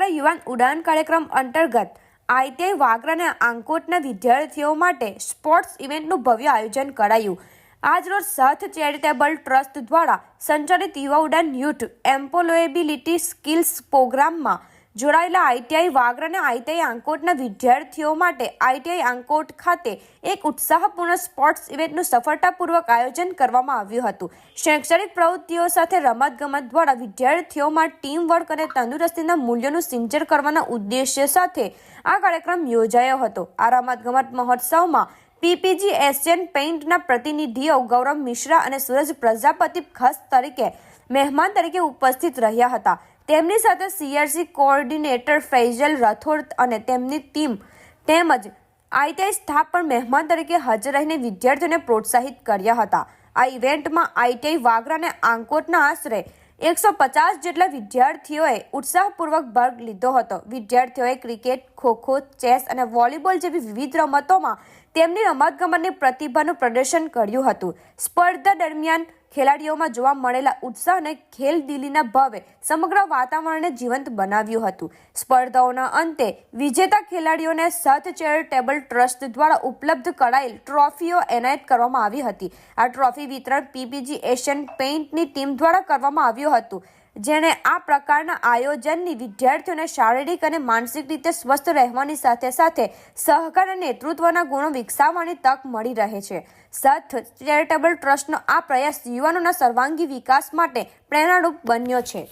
સમગ્ર યુવાન ઉડાન કાર્યક્રમ અંતર્ગત આઈટીઆઈ વાગરાના આંકોટના વિદ્યાર્થીઓ માટે સ્પોર્ટ્સ ઇવેન્ટનું ભવ્ય આયોજન કરાયું। આજરોજ સાથ ચેરિટેબલ ટ્રસ્ટ દ્વારા સંચાલિત યુવા ઉડાન યુથ એમ્પ્લોયેબિલિટી સ્કિલ્સ પ્રોગ્રામમાં જોડાયેલા આઈટીઆઈ વાગરા અને આઈટીઆઈ આંકોટના વિદ્યાર્થીઓ માટે આઈટીઆઈ આંકોટ ખાતે એક ઉત્સાહપૂર્ણ સ્પોર્ટ્સ ઇવેન્ટનું સફળતાપૂર્વક આયોજન કરવામાં આવ્યું હતું। શૈક્ષણિક પ્રવૃત્તિઓ સાથે રમતગમત દ્વારા વિદ્યાર્થીઓમાં ટીમ વર્ક અને તંદુરસ્તીના મૂલ્યોનું સિંચન કરવાના ઉદ્દેશ્ય સાથે આ કાર્યક્રમ યોજાયો હતો। આ રમતગમત મહોત્સવમાં પીપીજી એશિયન પેઇન્ટના પ્રતિનિધિઓ ગૌરવ મિશ્રા અને સૂરજ પ્રજાપતિ ખાસ તરીકે મહેમાન તરીકે ઉપસ્થિત રહ્યા હતા। તેમની સાથે સીઆરસી કોઓર્ડિનેટર ફૈઝલ રાઠોડ અને તેમની ટીમ તેમજ આઈટીઆઈ સ્ટાફ પણ મહેમાન તરીકે હાજર રહીને વિદ્યાર્થીઓને પ્રોત્સાહિત કર્યા હતા। આ ઇવેન્ટમાં આઈટીઆઈ વાગરા અને આંકોટના આશરે 150 જેટલા વિદ્યાર્થીઓએ ઉત્સાહપૂર્વક ભાગ લીધો હતો। વિદ્યાર્થીઓએ ક્રિકેટ, ખોખો, ચેસ અને વોલીબોલ જેવી વિવિધ રમતોમાં તેમની રમતગમતની પ્રતિભાનું પ્રદર્શન કર્યું હતું। સ્પર્ધા દરમિયાન ખેલાડીઓમાં જોવા મળેલા ઉત્સાહ અને ખેલદિલીના ભાવે સમગ્ર વાતાવરણને જીવંત બનાવ્યું હતું। સ્પર્ધાઓના અંતે વિજેતા ખેલાડીઓને સાથ ચેરિટેબલ ટ્રસ્ટ દ્વારા ઉપલબ્ધ કરાયેલ ટ્રોફીઓ એનાયત કરવામાં આવી હતી। આ ટ્રોફી વિતરણ પીપીજી એશિયન પેઇન્ટની ટીમ દ્વારા કરવામાં આવ્યું હતું, જેણે આ પ્રકારના આયોજનની વિદ્યાર્થીઓને શારીરિક અને માનસિક રીતે સ્વસ્થ રહેવાની સાથે સાથે સહકાર અને નેતૃત્વના ગુણો વિકસાવવાની તક મળી રહે છે। સાથ ચેરિટેબલ ટ્રસ્ટનો આ પ્રયાસ યુવાનોના સર્વાંગી વિકાસ માટે પ્રેરણારૂપ બન્યો છે।